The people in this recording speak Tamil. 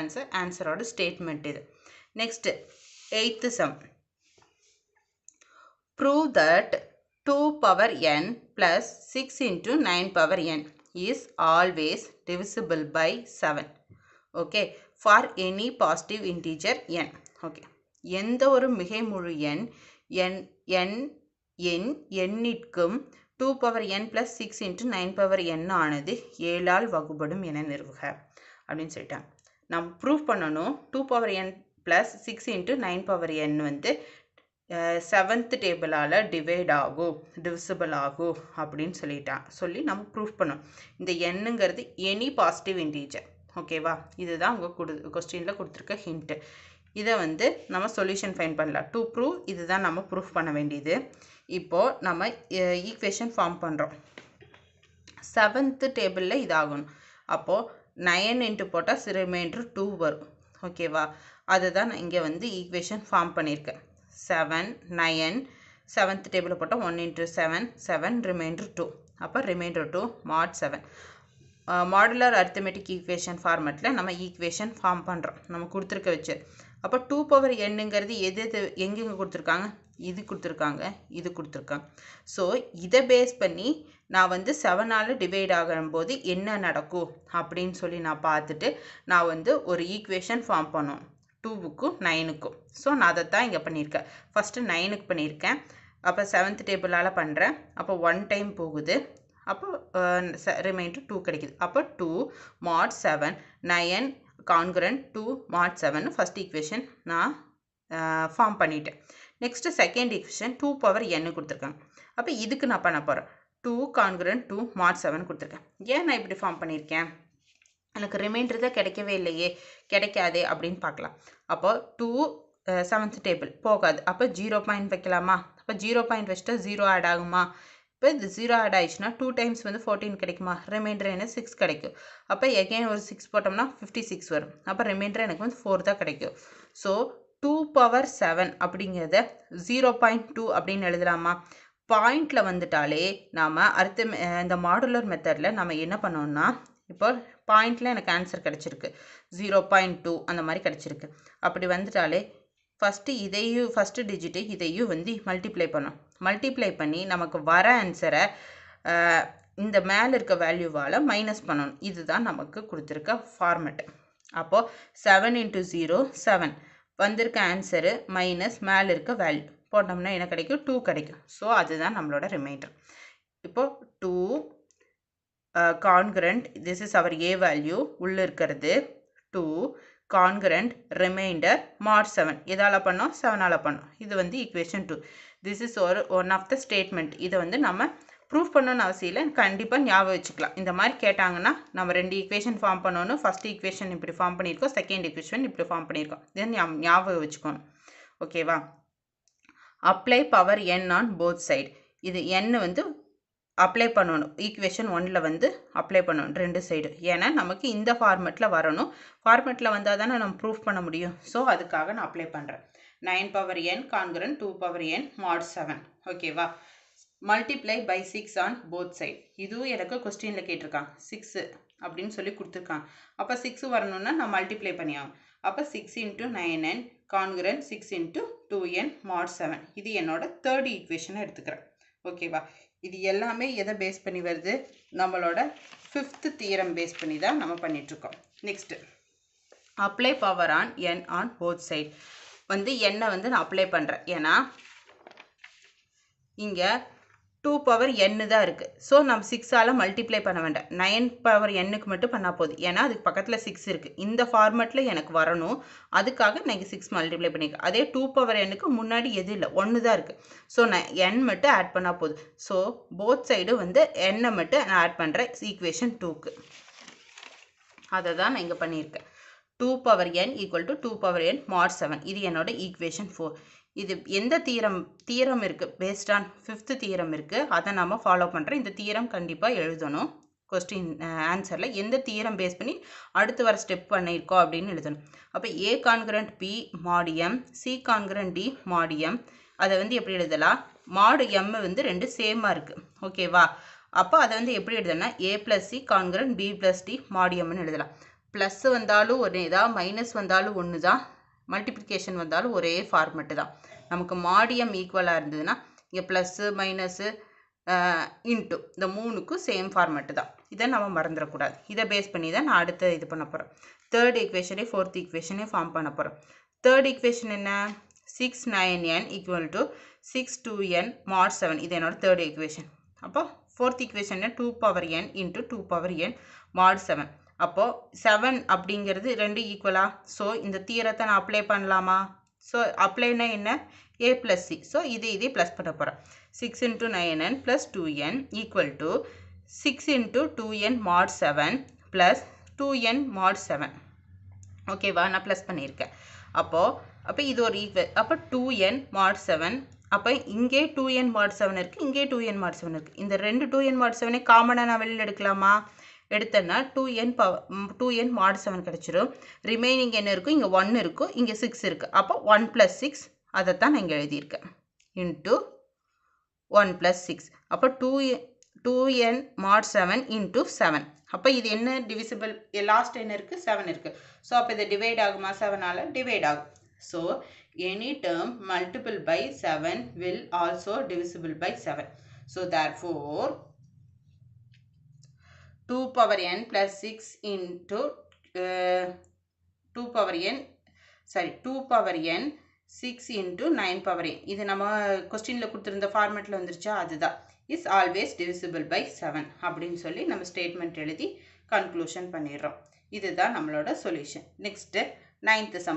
answer. Answer oda statement idu. Next, 8th sum. Prove that 2 power n plus 6 into 9 power n is always divisible by 7. Okay. For any positive integer n. Okay. எந்த ஒரு மிகை முழு எண்ணிற்கும் 2 power n plus 6 into 9 power n ஆனது 7 ஆல் வகுப்படும் என நிறுவுக அப்படின்னு சொல்லிட்டாங்க. நாம் ப்ரூவ் பண்ணணும் 2 power n plus 6 into 9 power n வந்து 7th டேபிளால் டிவிசிபிள் ஆகும் அப்படின்னு சொல்லி நம்ம ப்ரூவ் பண்ணோம். இந்த எண்ணுங்கிறது எனி பாசிட்டிவ் இன்டீஜர். ஓகேவா, இதுதான் உங்கள் கொஸ்டினில் கொடுத்துருக்க ஹிண்ட்டு. இதை வந்து நம்ம சொல்யூஷன் ஃபைண்ட் பண்ணலாம். டு ப்ரூவ் இதுதான் நம்ம ப்ரூஃப் பண்ண வேண்டியது. இப்போது நம்ம ஈக்குவேஷன் ஃபார்ம் பண்ணுறோம். 7th டேபிளில் இதாகணும். அப்போது 9 இன்ட்டு போட்டால் ரிமைண்டர் 2 வரும். ஓகேவா, அதுதான் நான் இங்கே வந்து ஈக்குவேஷன் ஃபார்ம் பண்ணியிருக்கேன். 7 9 7th டேபிளில் போட்டால் 1 into 7 7 ரிமைண்டர் 2. அப்போ reminder 2 mod 7. Modular arithmetic equation ஃபார்மெட்டில் நம்ம ஈக்குவேஷன் ஃபார்ம் பண்ணுறோம் நம்ம கொடுத்துருக்க வச்சு. அப்போ 2 பவர் என்னங்கிறது எங்கெங்கே கொடுத்துருக்காங்க, இது கொடுத்துருக்காங்க, இது கொடுத்துருக்காங்க. ஸோ இதை பேஸ் பண்ணி நான் வந்து 7ஆல் டிவைட் ஆகும்போது என்ன நடக்கும் அப்படின்னு சொல்லி நான் பார்த்துட்டு நான் வந்து ஒரு ஈக்குவேஷன் ஃபார்ம் பண்ணோம் 2க்கும் 9க்கும். ஸோ நான் அதை தான் இங்கே பண்ணியிருக்கேன். ஃபஸ்ட்டு 9க்கு பண்ணியிருக்கேன். அப்போ 7th டேபிளால் பண்ணுறேன். அப்போ 1 டைம் போகுது. அப்போ ரிமைண்டர் 2 கிடைக்குது. அப்போ 2 mod 7 9 congruent 2 mod 7 first equation நான் ஃபார்ம் பண்ணிட்டேன். Next second equation 2 power n கொடுத்துருக்காங்க. அப்போ இதுக்கு நான் பண்ண போகிறேன் 2 கான்குரண்ட் 2 mod 7 கொடுத்துருக்கேன். ஏன் நான் இப்படி ஃபார்ம் பண்ணியிருக்கேன், எனக்கு ரிமைண்டர் தான் கிடைக்கவே இல்லையே, கிடைக்காதே அப்படின்னு பார்க்கலாம். அப்போ 2 7th டேபிள் போகாது. அப்போ 0 பாயிண்ட் வைக்கலாமா? அப்போ 0 பாயிண்ட் வச்சுட்டா 0 ஆட் ஆகுமா? இப்போ இது 0 ஆட் ஆயிடுச்சுன்னா 2 டைம்ஸ் வந்து 14 கிடைக்குமா? ரிமைண்டர் என்ன 6 கிடைக்கும். அப்போ எகைன் ஒரு 6 போட்டோம்னா 56 வரும். அப்போ ரிமைண்டர் எனக்கு வந்து 4 தான் கிடைக்கும். ஸோ 2 பவர் 7 அப்படிங்கிறத 0.2 அப்படின்னு எழுதலாமா? பாயிண்டில் வந்துட்டாலே நாம் இந்த மாடுலர் மெத்தடில் நம்ம என்ன பண்ணோம்னா, இப்போ பாயிண்டில் எனக்கு ஆன்சர் கிடச்சிருக்கு 0.2 அந்த மாதிரி கிடச்சிருக்கு. அப்படி வந்துட்டாலே ஃபஸ்ட்டு டிஜிட்டு இதையும் வந்து மல்டிப்ளை பண்ணோம். மல்டிப்ளை பண்ணி நமக்கு வர ஆன்சரை இந்த மேலே இருக்க வேல்யூவால் மைனஸ் பண்ணணும். இதுதான் நமக்கு கொடுத்துருக்க ஃபார்மெட்டு. அப்போது 7 into 0 7 வந்திருக்க ஆன்சரு மைனஸ் மேலே இருக்க வேல்யூ போட்டோம்னா என்ன கிடைக்கும்? 2 கிடைக்கும். ஸோ அதுதான் நம்மளோட ரிமைண்டர். இப்போது 2 congruent this is our a value உள்ளே இருக்கிறது 2 கான்குரண்ட் ரிமைண்டர் mod 7 எதால் பண்ணோம்? 7ஆல் பண்ணோம். இது வந்து equation 2. This is one of the statement. இதை வந்து நம்ம ப்ரூஃப் பண்ணணும்னு அவசியம் இல்லை, கண்டிப்பாக ஞாபகம் வச்சுக்கலாம். இந்த மாதிரி கேட்டாங்கன்னா நம்ம 2 ஈக்குவேஷன் ஃபார்ம் பண்ணணும். ஃபஸ்ட் ஈக்குவேஷன் இப்படி ஃபார்ம் பண்ணியிருக்கோம், செகண்ட் ஈக்குவேஷன் இப்படி ஃபார்ம் பண்ணியிருக்கோம். இதை ஞாபகம் வச்சுக்கணும். ஓகேவா, apply power n on both side. இது n வந்து அப்ளை பண்ணணும். ஈக்குவேஷன் 1ல் வந்து அப்ளை பண்ணணும் 2 சைடு. ஏன்னா நமக்கு இந்த ஃபார்மெட்டில் வரணும். ஃபார்மெட்டில் வந்தால் தானே நம்ம ப்ரூஃப் பண்ண முடியும். ஸோ அதுக்காக நான் அப்ளை பண்ணுறேன். 9 power n congruent 2 power n mod 7. ஓகேவா, multiply by 6 on both side. இதுவும் எனக்கு கொஸ்டினில் கேட்டிருக்காங்க 6 அப்படின்னு சொல்லி கொடுத்துருக்காங்க. அப்போ 6 வரணும்னா நான் மல்டிப்ளை பண்ணி ஆகும். அப்போ 6 into 9n congruent 6 into 2n mod 7. இது என்னோட தேர்ட் ஈக்குவேஷனை எடுத்துக்கிறேன். ஓகேவா, இது எல்லாமே எதை பேஸ் பண்ணி வருது? நம்மளோட 5th தியரம் பேஸ் பண்ணி தான் நம்ம பண்ணிகிட்ருக்கோம். Next apply power on n on both side. வந்து என்னை வந்து நான் அப்ளை பண்ணுறேன். ஏன்னா இங்கே 2 பவர் n தான் இருக்குது. ஸோ நம்ம 6ஆல் மல்டிப்ளை பண்ண வேண்டாம். 9 பவர் nக்கு மட்டும் பண்ணால் போதும். ஏன்னா அதுக்கு பக்கத்தில் 6 இருக்குது. இந்த ஃபார்மெட்டில் எனக்கு வரணும், அதுக்காக நான் 6 மல்டிப்ளை பண்ணியிருக்கேன். அதே 2 பவர் nக்கு முன்னாடி எது இல்லை, 1 தான் இருக்குது. ஸோ நான் n மட்டும் ஆட் பண்ணால் போதும். ஸோ போத் சைடு வந்து n மட்டும் நான் ஆட் பண்ணுறேன் ஈக்குவேஷன் 2க்கு. அதை தான் நான் இங்கே பண்ணியிருக்கேன். 2 power n equal to 2 power n mod 7. இது என்னோட ஈக்குவேஷன் 4. இது எந்த தியரம் இருக்குது, பேஸ்ட் ஆன் 5th தியரம் இருக்குது, அதை நம்ம ஃபாலோ பண்ணுறேன். இந்த தியரம் கண்டிப்பாக எழுதணும். கொஸ்டின் ஆன்சரில் எந்த தியரம் பேஸ் பண்ணி அடுத்து வர ஸ்டெப் பண்ணியிருக்கோம் அப்படின்னு எழுதணும். அப்போ a congruent b mod m, c congruent d mod m. அதை வந்து எப்படி எழுதலாம்? mod m வந்து 2 சேமாக இருக்குது. ஓகேவா, அப்போ அதை வந்து எப்படி எழுதணும்னா a + c congruent b + d mod mன்னு எழுதலாம். ப்ளஸ் வந்தாலும் ஒரே தான், மைனஸ் வந்தாலும் ஒன்று தான், மல்டிப்ளிகேஷன் வந்தாலும் ஒரே ஃபார்மெட்டு தான். நமக்கு மாடியம் ஈக்குவலாக இருந்ததுன்னா இங்கே ப்ளஸ்ஸு மைனஸு இன்ட்டு இந்த மூணுக்கும் சேம் ஃபார்மெட்டு தான். இதை நம்ம மறந்துடக்கூடாது. இதை பேஸ் பண்ணி தான் நான் அடுத்த இது பண்ண போகிறேன். தேர்ட் ஈக்குவேஷனே ஃபோர்த் ஈக்குவேஷனே ஃபார்ம் பண்ண போகிறோம். தேர்ட் ஈக்குவேஷன் என்ன? 6 9n equal to 6 2n mod 7. இது என்னோட தேர்ட் ஈக்குவேஷன். அப்போ fourth equation 2 power n into 2 power n mod 7. அப்போது 7 அப்படிங்கிறது ரெண்டு ஈக்குவலா? ஸோ இந்த தியரத்தை நான் அப்ளை பண்ணலாமா? ஸோ அப்ளைனா என்ன? a plus c. ஸோ இதே ப்ளஸ் பண்ண போகிறேன். 6 into 9n plus 2n equal to 6 into 2n mod 7 plus 2n mod 7. ஓகேவா? நான் ப்ளஸ் பண்ணியிருக்கேன். அப்போ இது ஒரு அப்போ 2n mod 7. அப்போ இங்கே 2n mod 7 இருக்குது, இங்கே 2n mod 7 இருக்குது. இந்த ரெண்டு 2n mod 7 காமனாக நான் வெளியில் எடுக்கலாமா? எடுத்தேன்னா 2n mod 7 கிடச்சிரும். ரிமைனிங் என்ன இருக்கும்? இங்கே 1 இருக்கும், இங்கே 6 இருக்குது. அப்போ 1 + 6 அதைத்தான் நான் இங்கே எழுதியிருக்கேன். இன்ட்டு 1 + 6. அப்போ 2n mod 7 இன்ட்டு 7. அப்போ இது என்ன டிவிசிபிள்? லாஸ்ட் என்ன இருக்குது? 7 இருக்குது. ஸோ அப்போ இது டிவைட் ஆகுமா? 7ஆல் டிவைட் ஆகும். So any term multiple by 7 will also divisible by 7. So therefore 2 power n plus 6 into 2 power n 6 into 9 power n. இது நம்ம கொஸ்டினில் கொடுத்துருந்த ஃபார்மேட்டில் வந்துருச்சா? அதுதான். இஸ் ஆல்வேஸ் டிவிசிபிள் பை 7 அப்படின்னு சொல்லி நம்ம ஸ்டேட்மெண்ட் எழுதி கன்க்ளூஷன் பண்ணிடுறோம். இதுதான் நம்மளோட சொல்யூஷன். Next 9th some